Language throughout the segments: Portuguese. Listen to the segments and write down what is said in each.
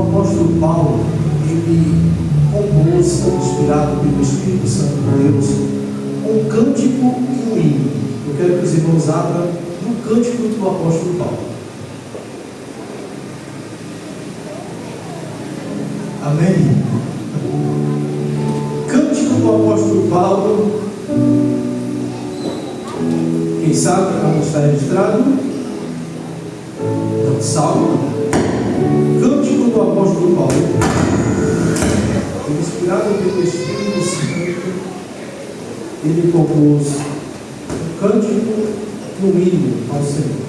apóstolo Paulo, ele compôs, inspirado pelo Espírito Santo de Deus, um cântico e um hino. Eu quero que os irmãos abram no cântico do apóstolo Paulo. Amém? Cântico do apóstolo Paulo. Quem sabe como está registrado? Não, salmo. Cântico do apóstolo Paulo, inspirado pelo Espírito Santo, ele compôs um cântico no hino ao Senhor.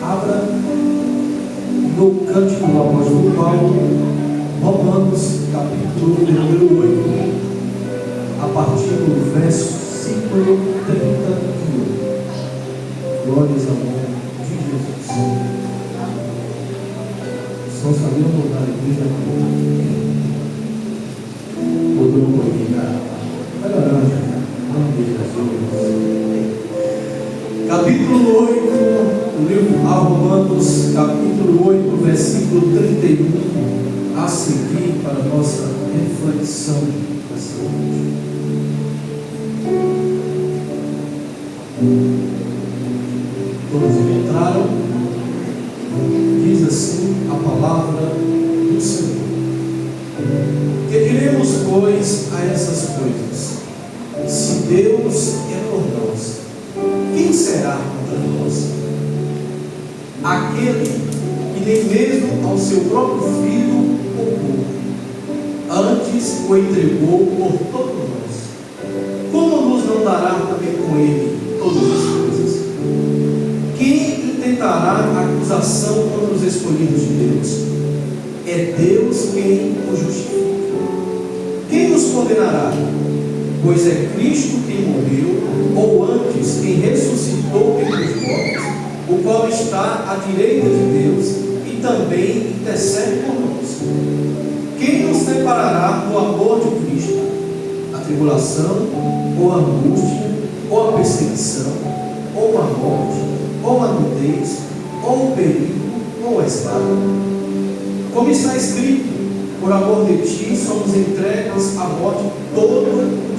Abra no cântico do apóstolo Paulo, Romanos, capítulo número 8, a partir do versículo 31. Glórias ao nome de Jesus. Só sabia mudar a igreja. Mudou um pouquinho, cara. Vai orando, cara. Vamos ver Jesus. Capítulo 8, do livro a Romanos, capítulo 8, versículo 31, a seguir para a nossa reflexão dessa noite. Todos entraram? Diz assim a palavra do Senhor. Que diremos, pois, a essas coisas? Se Deus é por nós, quem será contra nós? Aquele que nem mesmo ao seu próprio filho poupou, antes o entregou por todos nós, como nos não dará também com ele todas as coisas? Quem intentará acusação contra os escolhidos de Deus? É Deus quem os justifica. Quem nos condenará? Pois é Cristo quem morreu, ou antes quem ressuscitou entre os mortos, o qual está à direita de Deus e também intercede por nós. Quem nos separará do amor de Cristo? A tribulação, ou a angústia, ou a perseguição, ou a morte, ou a nudez, ou o perigo, ou a espada. Como está escrito, por amor de ti somos entregues à morte todo o dia.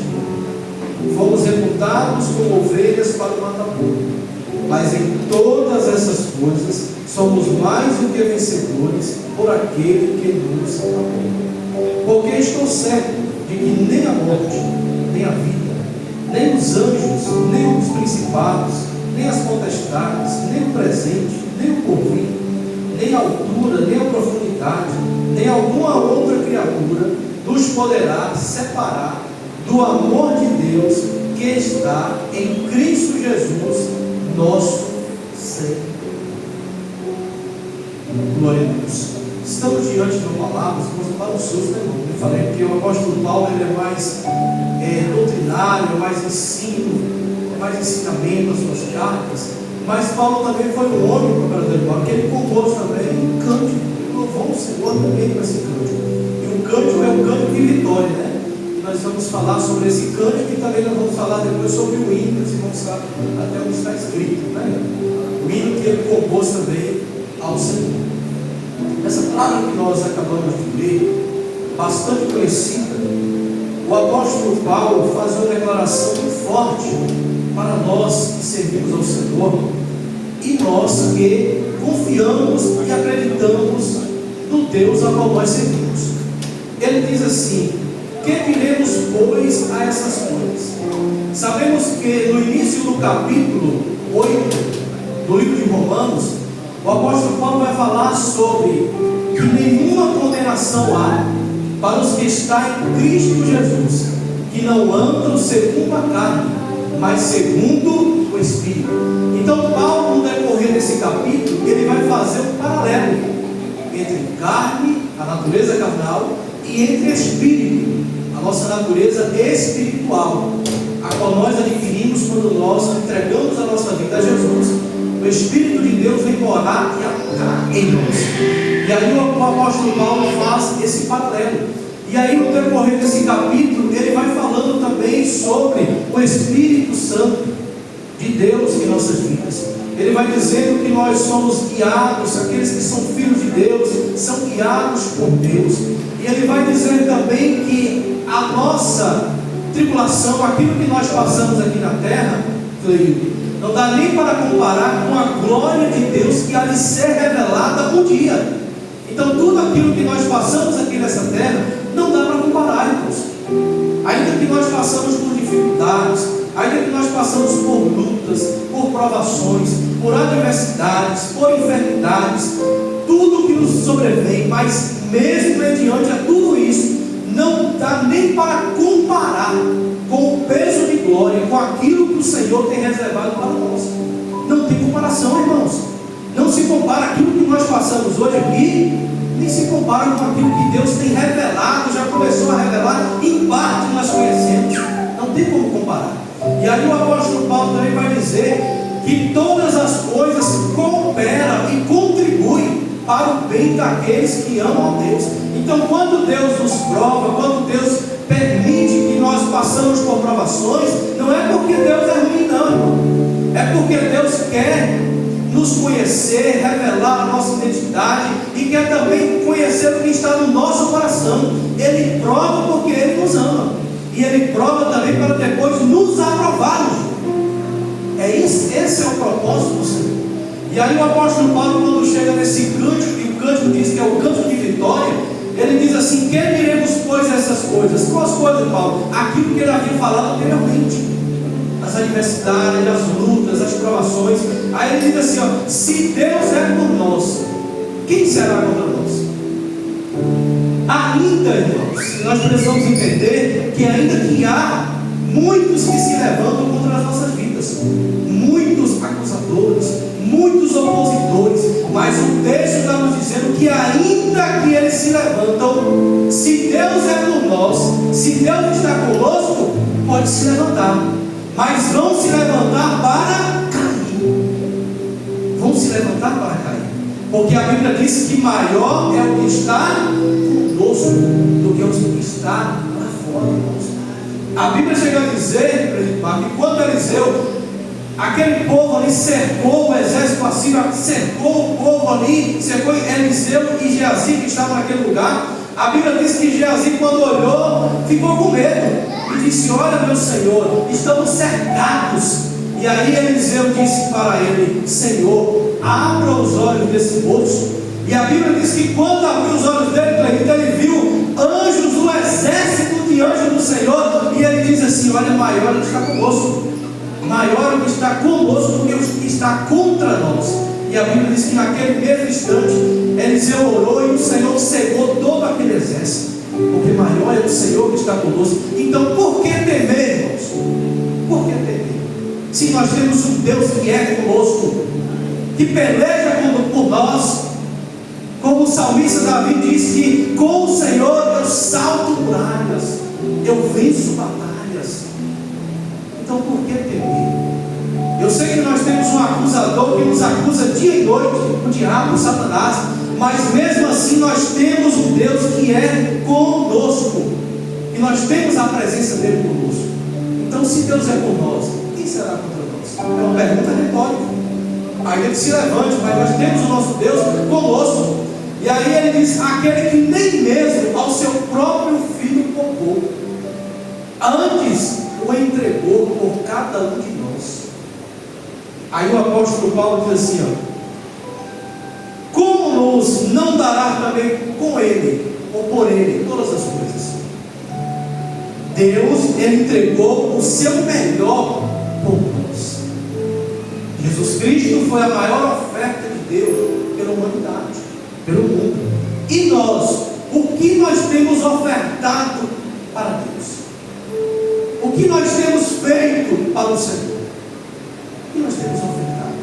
Fomos reputados como ovelhas para o matadouro. Mas em todas essas coisas somos mais do que vencedores por aquele que nos amou. Porque estou certo de que nem a morte, nem a vida, nem os anjos, nem os principados, nem as potestades, nem o presente, nem o porvir, nem a altura, nem a profundidade, nem alguma outra criatura nos poderá separar do amor de Deus que está em Cristo Jesus, nosso Senhor. Glória a Deus. Estamos diante de uma palavra, vamos para um susto, né, irmão? Eu falei que o apóstolo Paulo ele é mais doutrinário, mais ensino, mais ensinamento nas suas cartas, mas Paulo também foi um homem porque ele compôs também um cântico, louvou o Senhor também com esse cântico, e o cântico é um cântico de vitória, né? E nós vamos falar sobre esse cântico e também nós vamos falar depois sobre o hino, se não sabe até onde está escrito, né? O hino que ele compôs também ao Senhor. Essa palavra que nós acabamos de ler, bastante conhecida, o apóstolo Paulo faz uma declaração muito forte para nós que servimos ao Senhor e nós que confiamos e acreditamos no Deus a qual nós servimos. Ele diz assim: que diremos, pois, a essas coisas? Sabemos que no início do capítulo 8 do livro de Romanos, o apóstolo Paulo vai falar sobre que nenhuma condenação há para os que estão em Cristo Jesus, que não andam segundo a carne, mas segundo o Espírito. Então Paulo, no decorrer desse capítulo, ele vai fazer um paralelo entre carne, a natureza carnal, e entre espírito, a nossa natureza espiritual, a qual nós adquirimos quando nós entregamos a nossa vida a Jesus. O Espírito de Deus vem morar e habitar em nós. E aí o apóstolo Paulo faz esse paralelo. E aí no decorrer desse capítulo, ele vai falando também sobre o Espírito Santo de Deus em nossas vidas. Ele vai dizendo que nós somos guiados, aqueles que são filhos de Deus, são guiados por Deus. E ele vai dizer também que a nossa tribulação, aquilo que nós passamos aqui na terra, não dá nem para comparar com a glória de Deus que há de ser revelada um dia. Então tudo aquilo que nós passamos aqui nessa terra não dá para comparar, irmãos. Ainda que nós passamos por dificuldades, ainda que nós passamos por lutas, por provações, por adversidades, por enfermidades, tudo que nos sobrevém, mas mesmo mediante a tudo isso, não dá nem para comparar com o peso de glória, com aquilo que o Senhor tem reservado para nós. Não tem comparação, irmãos. Não se compara aquilo que nós passamos hoje aqui, nem se compara com aquilo que Deus tem revelado, já começou a revelar, em parte nós conhecemos. Não tem como comparar. E aí o apóstolo Paulo também vai dizer que todas as coisas cooperam e contribuem para o bem daqueles que amam a Deus. Então quando Deus nos prova, quando Deus permite que nós passamos por provações, não é porque Deus é ruim, não, irmão. É porque Deus quer nos conhecer, revelar a nossa identidade e quer também conhecer o que está no nosso coração. Ele prova porque Ele nos ama, e Ele prova também para depois nos aprovarmos. Esse é o propósito do Senhor. E aí o apóstolo Paulo, quando chega nesse cântico, e o cântico diz que é o cântico de vitória, ele diz assim: que diremos, pois, essas coisas? Quais coisas, Paulo? Aquilo que ele havia falado anteriormente, as adversidades, as lutas, as provações. Aí ele diz assim, ó: se Deus é por nós, quem será contra nós? Ainda, irmãos, nós precisamos entender que ainda que há muitos que se levantam contra as nossas vidas, muitos acusadores, muitos opositores, mas o texto está nos dizendo que ainda que eles se levantam, se Deus é por nós, se Deus está conosco, pode se levantar, mas vão se levantar para cair. Vão se levantar para cair, porque a Bíblia diz que maior é o que está conosco do que o que está lá fora, irmãos. A Bíblia chega a dizer, que quando Eliseu, aquele povo ali cercou o exército assírio, cercou o povo ali, cercou Eliseu e Geazi que estavam naquele lugar. A Bíblia diz que Geazi, quando olhou, ficou com medo e disse: olha, meu Senhor, estamos cercados. E aí Eliseu disse para ele: Senhor, abra os olhos desse moço. E a Bíblia diz que quando abriu os olhos dele, ele viu anjos, um exército de anjos do Senhor, e ele diz assim: olha, maior é o que está conosco, maior é o que está conosco do que o que está contra nós. E a Bíblia diz que naquele mesmo instante Eliseu orou e o Senhor cegou todo aquele exército, porque maior é o Senhor que está conosco. Então por que temer, irmãos? Por que temer? Se nós temos um Deus que é conosco, que peleja por nós, como o salmista Davi diz que com o Senhor eu salto muralhas, eu venço batalhas. Então por que temer? Eu sei que nós temos um acusador que nos acusa dia e noite, o diabo, o Satanás, mas mesmo assim nós temos um Deus que é conosco, e nós temos a presença dele conosco. Então se Deus é por nós, quem será contra nós? É uma pergunta retórica. Ainda que se levante, mas nós temos o nosso Deus conosco. E aí ele diz: aquele que nem mesmo ao seu próprio filho poupou, antes o entregou por cada um de nós. Aí o apóstolo Paulo diz assim, ó: como nos não dará também com ele, ou por ele, todas as coisas? Deus, ele entregou o seu melhor por nós. Jesus Cristo foi a maior oferta de Deus pela humanidade, pelo mundo. E nós, o que nós temos ofertado para Deus? O que nós temos feito para o Senhor? O que nós temos ofertado?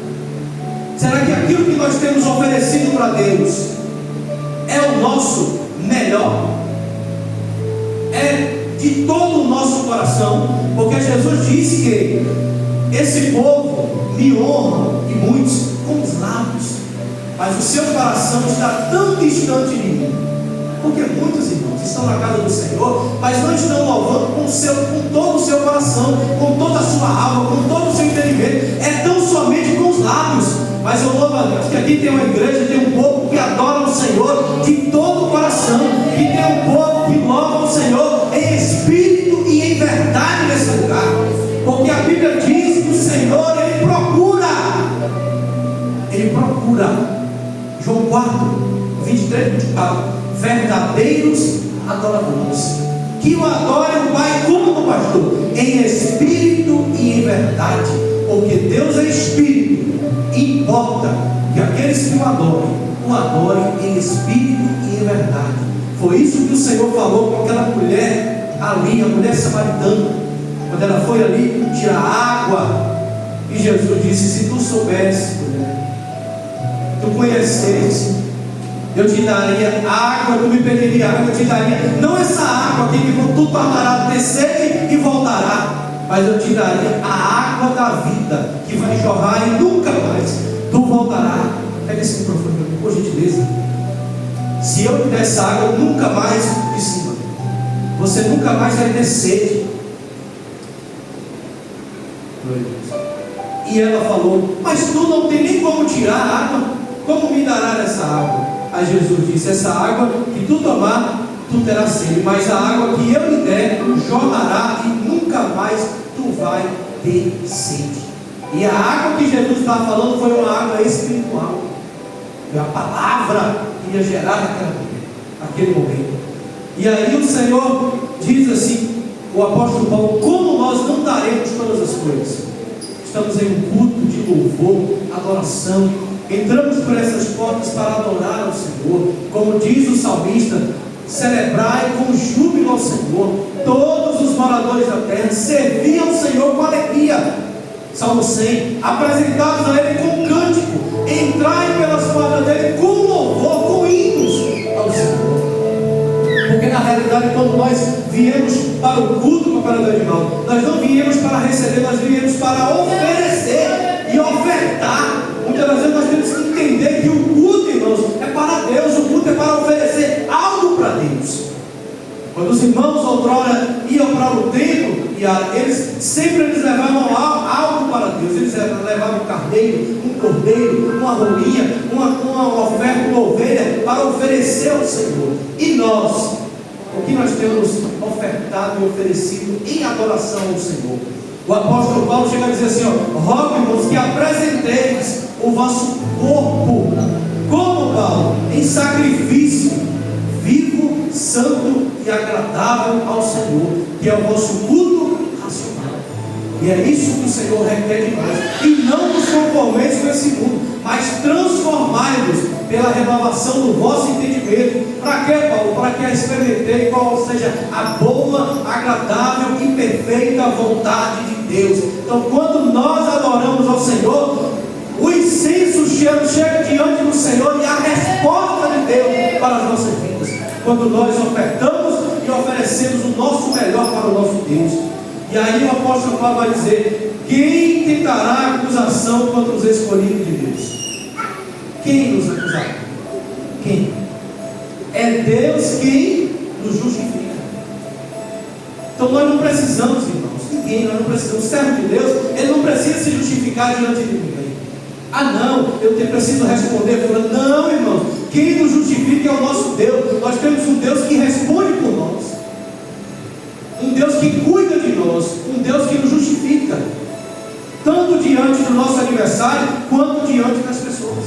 Será que aquilo que nós temos oferecido para Deus é o nosso melhor? É de todo o nosso coração? Porque Jesus disse que esse povo me honra, e muitos, com os lábios, mas o seu coração está tão distante de mim. Porque muitos irmãos estão na casa do Senhor, mas não estão louvando com todo o seu coração, com toda a sua alma, com todo o seu entendimento. É tão somente com os lábios. Mas eu louvo a Deus que aqui tem uma igreja, tem um povo que adoram o Senhor de todo o coração, que tem um povo que louva o Senhor em espírito e em verdade nesse lugar, porque a Bíblia diz que o Senhor, Ele procura, João 4, 23, 24, verdadeiros adoradores, que o adorem o Pai como o pastor, em espírito e em verdade, porque Deus é espírito, e importa que aqueles que o adorem em espírito e em verdade. Foi isso que o Senhor falou com aquela mulher ali, a mulher samaritana, quando ela foi ali tirar água, e Jesus disse: se tu soubesse, mulher, tu conhecesse, eu te daria água, tu me pediria água, eu te daria, não essa água aqui que tu tornará a ter sede e voltará, mas eu te daria a água da vida, que vai jorrar e nunca mais tu voltará. Pega esse microfone, por gentileza. Se eu te der essa água, nunca mais de cima, você nunca mais vai ter sede. E ela falou: mas tu não tem nem como tirar a água, como me dará essa água? Aí Jesus disse: essa água que tu tomar, tu terás sede, mas a água que eu lhe der jorrará e nunca mais tu vai ter sede. E a água que Jesus estava falando foi uma água espiritual, e a palavra que ia gerar naquele momento. E aí o Senhor diz assim, o apóstolo Paulo: como nós não daremos todas as coisas? Estamos em um culto de louvor, adoração, entramos por essas portas para adorar ao Senhor, como diz o salmista: celebrai com júbilo ao Senhor, todos os moradores da terra, servi ao Senhor com alegria. Salmo 100, apresentados a Ele com cântico, entrai pelas portas dele com louvor, com hinos ao Senhor. Porque na realidade, quando nós viemos para o culto, para o Edivaldo, nós não viemos para receber, nós viemos para oferecer e ofertar. Muitas das vezes nós temos que entender que o culto, irmãos, é para Deus, o culto é para oferecer algo para Deus. Quando os irmãos outrora iam para o templo, eles levavam algo para Deus. Eles levavam um carneiro, um cordeiro, uma rolinha, uma oferta, uma ovelha, para oferecer ao Senhor. E nós, o que nós temos ofertado e oferecido em adoração ao Senhor? O apóstolo Paulo chega a dizer assim: rogo, irmãos, que apresenteis o vosso corpo, como Paulo, em sacrifício vivo, santo e agradável ao Senhor, que é o vosso culto racional. E é isso que o Senhor requer de nós. E não nos conformeis com esse mundo, mas transformai-vos pela renovação do vosso entendimento. Para quê, Paulo? Para que experimentei qual seja a boa, agradável e perfeita vontade de Deus. Então, quando nós adoramos ao Senhor, o incenso chega diante do Senhor e a resposta de Deus para as nossas vidas. Quando nós ofertamos e oferecemos o nosso melhor para o nosso Deus. E aí o apóstolo Paulo vai dizer: quem tentará acusação contra os escolhidos de Deus? Quem nos acusará? Quem? É Deus quem nos justifica. Então nós não precisamos, irmãos, ninguém, nós não precisamos. O servo de Deus, ele não precisa se justificar diante de ninguém. Ah não, eu preciso responder. Não, irmãos, quem nos justifica é o nosso Deus. Nós temos um Deus que responde por nós, um Deus que cuida de nós, um Deus que nos justifica, tanto diante do nosso aniversário, quanto diante das pessoas.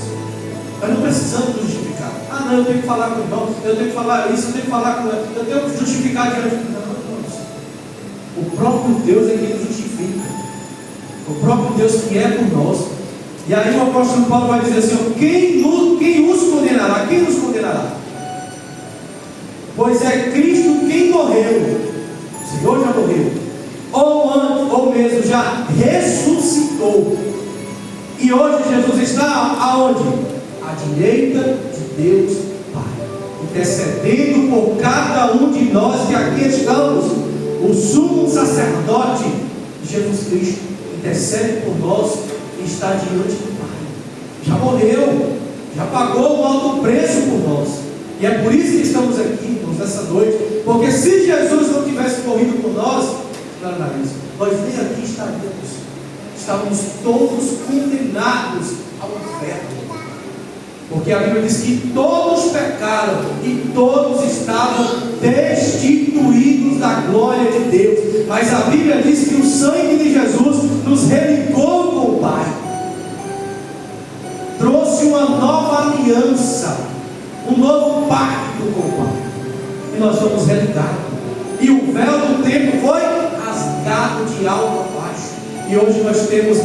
Nós não precisamos nos justificar. Ah não, eu tenho que falar com o irmão, eu tenho que falar isso, eu tenho que falar com ele, eu tenho que justificar diante de nós. O próprio Deus é quem nos justifica, o próprio Deus que é por nós. E aí o apóstolo Paulo vai dizer assim: quem os condenará? Quem nos condenará? Pois é Cristo quem morreu. O Senhor já morreu, ou mesmo já ressuscitou, e hoje Jesus está aonde? À direita de Deus Pai, intercedendo por cada um de nós que aqui estamos. O sumo sacerdote Jesus Cristo intercede por nós e está diante do Pai. Já morreu, já pagou um alto preço por nós. E é por isso que estamos aqui, irmãos, nessa noite. Porque se Jesus não tivesse morrido por nós, nós nem aqui estaríamos. Estávamos todos condenados ao inferno. Porque a Bíblia diz que todos pecaram e todos estavam destituídos da glória de Deus. Mas a Bíblia diz que o sangue de Jesus nos religou com o Pai. Trouxe uma nova aliança, um novo pacto com o Pai. E nós fomos religados. E o véu do templo foi rasgado de alto a baixo. E hoje nós temos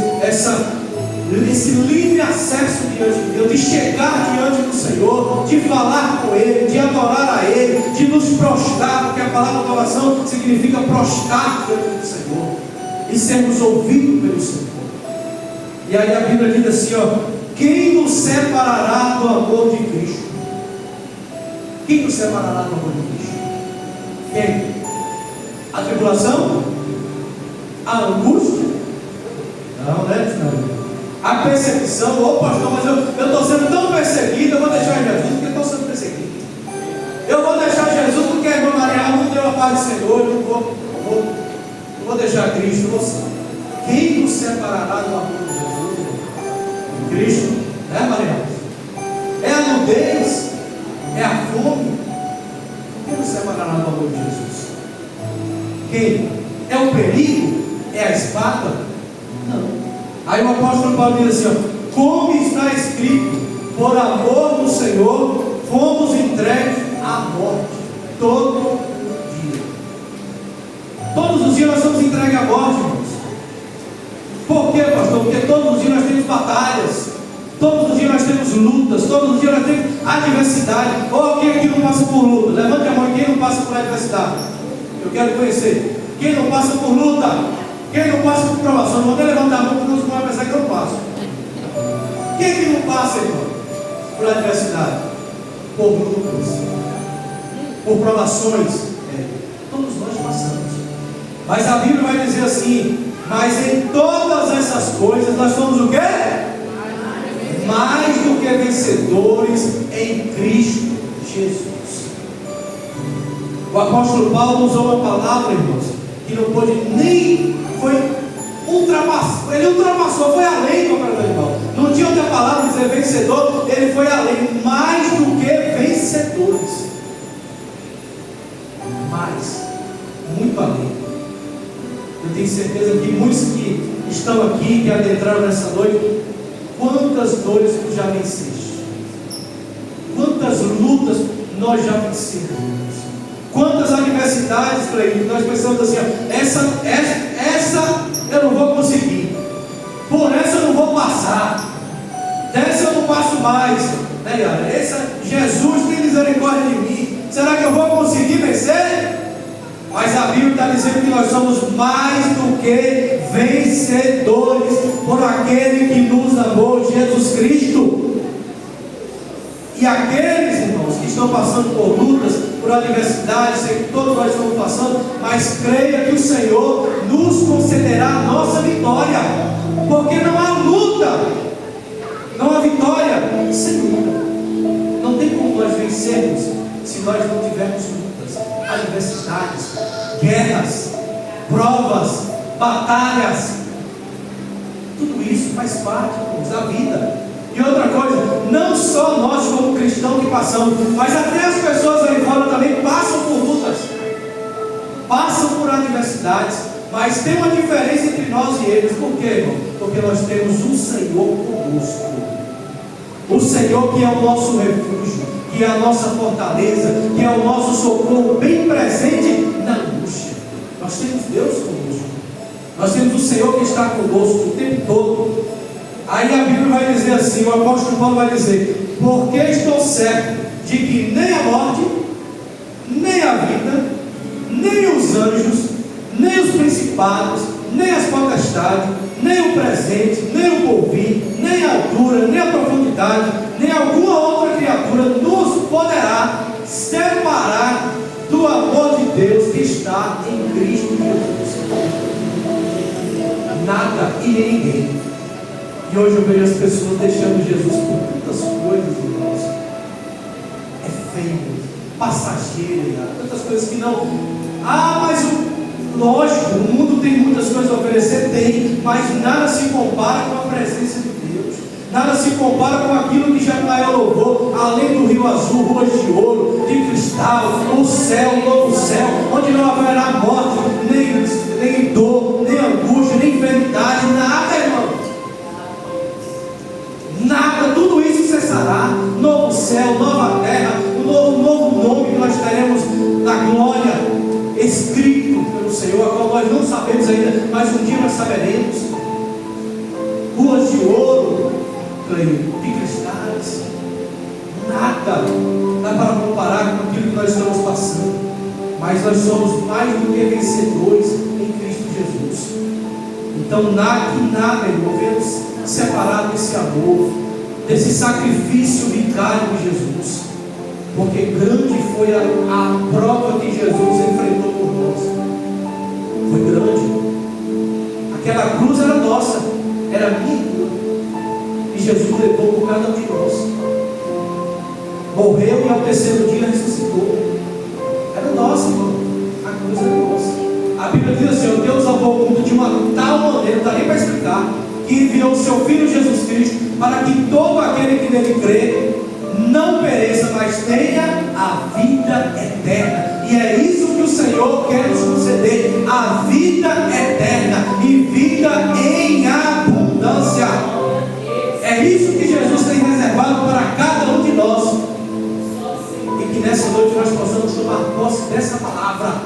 esse livre acesso diante de Deus, de chegar diante do Senhor, de falar com Ele, de adorar a Ele, de nos prostrar, porque a palavra adoração significa prostrar diante do Senhor e sermos ouvidos pelo Senhor. E aí a Bíblia diz assim, quem nos separará do amor de Cristo? Quem nos separará do amor de Cristo? Quem? A tribulação? A angústia? Não, né? Não. A perseguição, pastor, mas eu estou sendo tão perseguido, eu vou deixar Jesus porque estou sendo perseguido. Eu vou deixar Jesus porque a irmã Maria não deu a paz do Senhor, eu não vou deixar Cristo. Quem nos separará do amor de Jesus? Cristo, né, Maria? É a nudez? É a fome? Quem nos separará do amor de Jesus? Quem? É o perigo? É a espada? Não. Aí o apóstolo Paulo diz assim, como está escrito, por amor do Senhor, fomos entregues à morte, todo dia. Todos os dias nós somos entregues à morte, irmãos. Por quê, pastor? Porque todos os dias nós temos batalhas, todos os dias nós temos lutas, todos os dias nós temos adversidade. Quem aqui não passa por luta? Levante a mão, quem não passa por adversidade? Eu quero conhecer. Quem não passa por luta? Quem não passa por provação? Não vou até levantar a mão porque não vai pensar que eu não passo. Quem que não passa, irmão? Por adversidade, por lutas, por provações. Todos nós passamos. Mas a Bíblia vai dizer assim, mas em todas essas coisas nós somos o quê? Mais do que vencedores em Cristo Jesus. O apóstolo Paulo usou uma palavra, irmãos, que não pôde nem, ele ultrapassou, foi além do irmão. Não tinha outra palavra dizer vencedor, ele foi além, mais do que vencedores. Mais, muito além. Eu tenho certeza que muitos que estão aqui, que adentraram nessa noite, quantas dores tu já venceste? Quantas lutas nós já vencemos? Quantas adversidades, Cleide, nós pensamos assim, essa eu não vou conseguir, por essa eu não vou passar, dessa eu não passo mais, né, Yara? Jesus tem misericórdia de mim, será que eu vou conseguir vencer? Mas a Bíblia está dizendo que nós somos mais do que vencedores por aquele que nos amou, Jesus Cristo. E aqueles, irmãos, que estão passando por lutas, por adversidades, sei que todos nós estamos passando, mas creia que o Senhor nos concederá a nossa vitória, porque não há luta, não há vitória sem luta. Não tem como nós vencermos se nós não tivermos lutas, adversidades, guerras, provas, batalhas. Tudo isso faz parte, irmãos, da vida. E outra coisa, não só nós como cristãos que passamos, mas até as pessoas aí fora também passam por lutas, passam por adversidades, mas tem uma diferença entre nós e eles. Por quê, irmão? Porque nós temos um Senhor conosco, o Senhor que é o nosso refúgio, que é a nossa fortaleza, que é o nosso socorro bem presente na angústia. Nós temos Deus conosco, nós temos o Senhor que está conosco o tempo todo. Aí a Bíblia vai dizer assim, o apóstolo Paulo vai dizer, porque estou certo de que nem a morte, nem a vida, nem os anjos, nem os principados, nem as potestades, nem o presente, nem o porvir, nem a altura, nem a profundidade, nem alguma outra criatura nos poderá separar do amor de Deus que está em Cristo Jesus. Nada e nem ninguém. E hoje eu vejo as pessoas deixando Jesus por tantas coisas, irmãos. É feio, passageiro, tantas coisas que não. Mas lógico, o mundo tem muitas coisas a oferecer, tem, mas nada se compara com a presença de Deus. Nada se compara com aquilo que Janael louvou, além do rio azul, ruas de ouro, de cristal, o céu, o novo céu, onde não haverá morte, nem dor, nem angústia, nem enfermidade, nada, irmão. Nada, tudo isso cessará. Novo céu, nova terra, um novo nome que nós teremos na glória, escrito pelo Senhor, a qual nós não sabemos ainda, mas um dia nós saberemos. Ruas de ouro, de cristais, nada dá para comparar com aquilo que nós estamos passando, mas nós somos mais do que vencedores em Cristo Jesus. Então nada, irmão, vemos separado desse amor, desse sacrifício vicário de Jesus, porque grande foi a prova que Jesus enfrentou por nós. Foi grande. Aquela cruz era nossa, era minha. E Jesus levou por cada um de nós. Morreu e ao terceiro dia ressuscitou. Era nosso, irmão. A cruz era nossa. A Bíblia diz assim: Deus amou o mundo de uma tal maneira, não dá nem para explicar, que enviou o seu Filho Jesus Cristo, para que todo aquele que nele crê não pereça, mas tenha a vida eterna. E é isso que o Senhor quer nos conceder: a vida eterna e vida em abundância. É isso que Jesus tem reservado para cada um de nós. E que nessa noite nós possamos tomar posse dessa palavra.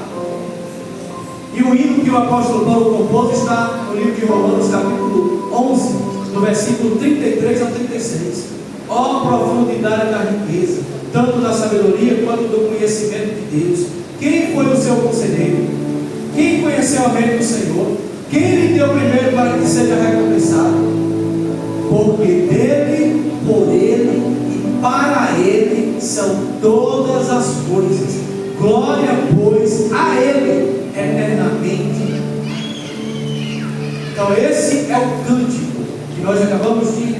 E o hino que o apóstolo Paulo compôs está no livro de Romanos, capítulo 11, do versículo 33 ao 36. Ó profundidade da riqueza, tanto da sabedoria quanto do conhecimento de Deus. Quem foi o seu conselheiro? Quem conheceu a mente do Senhor? Quem lhe deu primeiro para que seja recompensado? Porque dele, por ele e para ele são todas as coisas. Glória, pois, a ele eternamente. Então esse é o cântico que nós acabamos de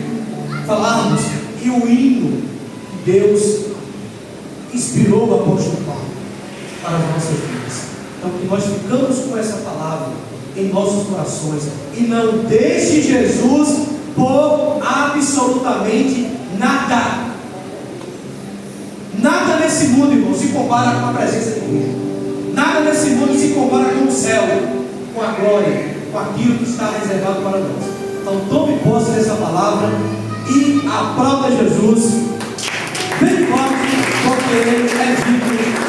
falarmos, e o hino que Deus inspirou o apóstolo Paulo para as nossas vidas. Então que nós ficamos com essa palavra em nossos corações e não deixe Jesus por absolutamente nada. Nada nesse mundo, irmão, se compara com a presença de Deus. Nada nesse mundo se compara com o céu, com a glória, com aquilo que está reservado para nós. Então tome posse dessa palavra e aplauda Jesus bem forte, porque Ele é digno.